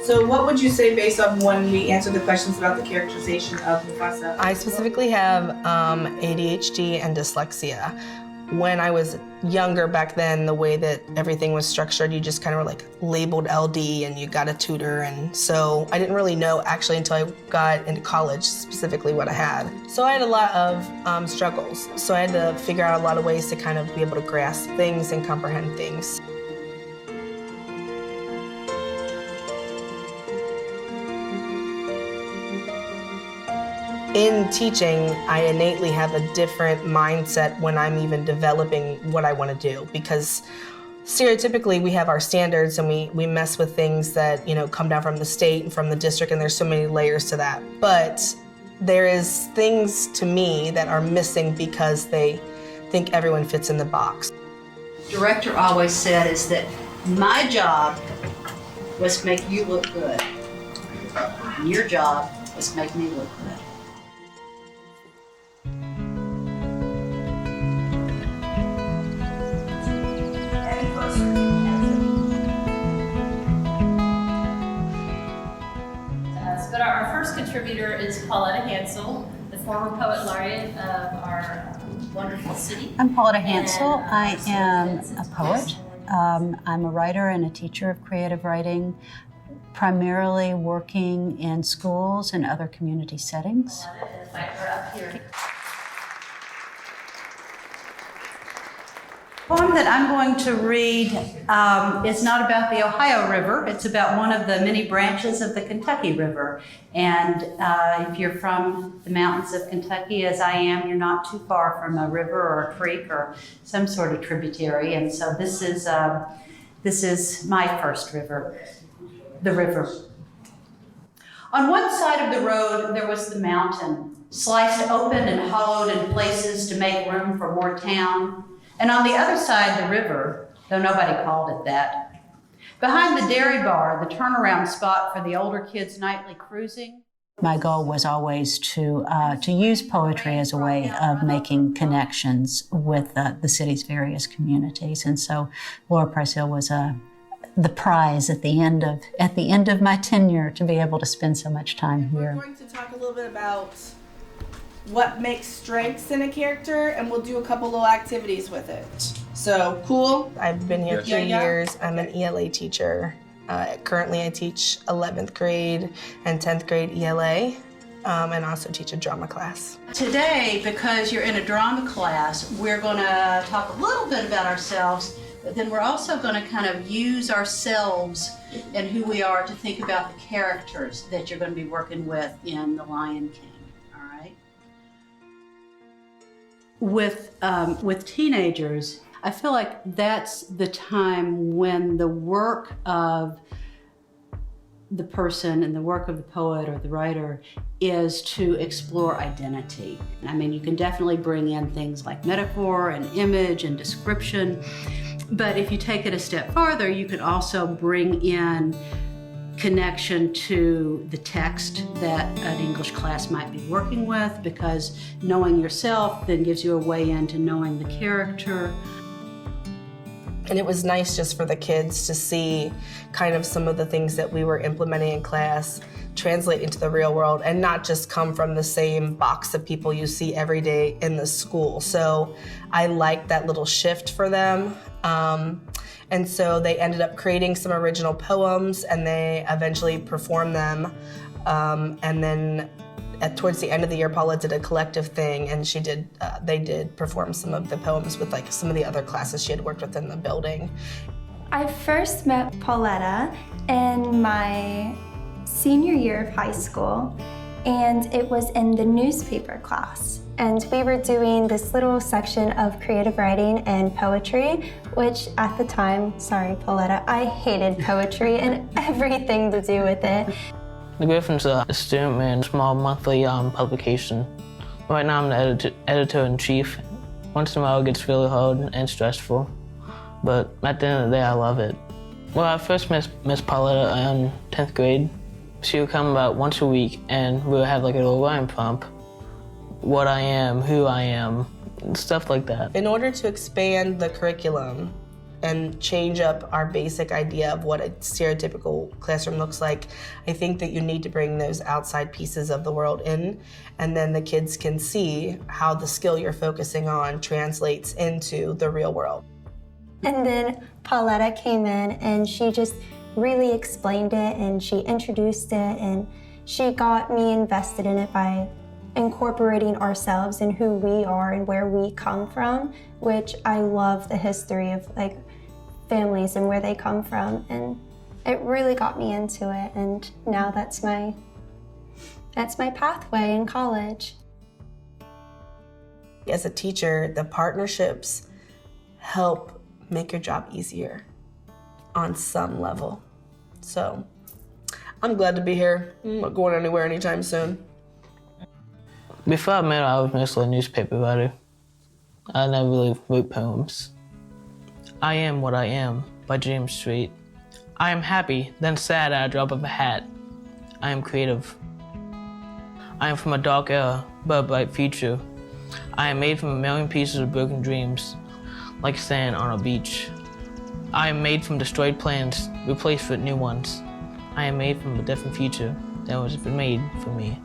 So what would you say based on when we answered the questions about the characterization of Mufasa? I specifically have ADHD and dyslexia. When I was younger back then, the way that everything was structured, you just kind of were like labeled LD and you got a tutor. And so I didn't really know actually until I got into college specifically what I had. So I had a lot of struggles. So I had to figure out a lot of ways to kind of be able to grasp things and comprehend things. In teaching, I innately have a different mindset when I'm even developing what I want to do, because stereotypically we have our standards and we mess with things that, you know, come down from the state and from the district, and there's so many layers to that. But there is things to me that are missing because they think everyone fits in the box. Director always said is that my job was to make you look good. And your job was to make me look good. But our first contributor is Pauletta Hansel, the former poet laureate of our wonderful city. I'm Pauletta Hansel. I am a poet. I'm a writer and a teacher of creative writing, primarily working in schools and other community settings. Invite her up here. The poem that I'm going to read is not about the Ohio River. It's about one of the many branches of the Kentucky River. And if you're from the mountains of Kentucky, as I am, you're not too far from a river or a creek or some sort of tributary. And so this is my first river, the river. On one side of the road, there was the mountain, sliced open and hollowed in places to make room for more town. And on the other side, the river, though nobody called it that. Behind the dairy bar, the turnaround spot for the older kids' nightly cruising. My goal was always to use poetry as a way of making connections with the city's various communities. And so Laura Price Hill was the prize at the end of my tenure to be able to spend so much time here. We're going to talk a little bit about what makes strengths in a character, and we'll do a couple little activities with it. So, cool? I've been here 3 years. I'm an ELA teacher. Currently I teach 11th grade and 10th grade ELA, and also teach a drama class. Today, because you're in a drama class, we're going to talk a little bit about ourselves, but then we're also going to kind of use ourselves and who we are to think about the characters that you're going to be working with in The Lion King. With teenagers, I feel like that's the time when the work of the person and the work of the poet or the writer is to explore identity. I mean, you can definitely bring in things like metaphor and image and description, but if you take it a step farther, you can also bring in connection to the text that an English class might be working with, because knowing yourself then gives you a way into knowing the character. And it was nice just for the kids to see kind of some of the things that we were implementing in class translate into the real world and not just come from the same box of people you see every day in the school. So I liked that little shift for them. And so they ended up creating some original poems, and they eventually performed them. And then towards the end of the year, Paula did a collective thing, and they did perform some of the poems with like some of the other classes she had worked with in the building. I first met Pauletta in my senior year of high school, and it was in the newspaper class. And we were doing this little section of creative writing and poetry, which at the time, sorry Pauletta, I hated poetry and everything to do with it. The Griffin's a student-run small monthly publication. Right now I'm the editor-in-chief. Once in a while it gets really hard and stressful, but at the end of the day I love it. Well, I first met Miss Pauletta in 10th grade. She would come about once a week and we would have like a little rhyme prompt. What I am, who I am, stuff like that. In order to expand the curriculum, and change up our basic idea of what a stereotypical classroom looks like, I think that you need to bring those outside pieces of the world in, and then the kids can see how the skill you're focusing on translates into the real world. And then Pauletta came in and she just really explained it and she introduced it and she got me invested in it by incorporating ourselves and who we are and where we come from, which I love the history of like families and where they come from, and it really got me into it, and now that's my pathway in college. As a teacher, the partnerships help make your job easier on some level. So I'm glad to be here. I'm not going anywhere anytime soon. Before I met her, I was mostly a newspaper writer. I never really wrote poems. I Am What I Am by James Strait. I am happy, then sad at a drop of a hat. I am creative. I am from a dark era, but a bright future. I am made from a million pieces of broken dreams, like sand on a beach. I am made from destroyed plans, replaced with new ones. I am made from a different future that was made for me.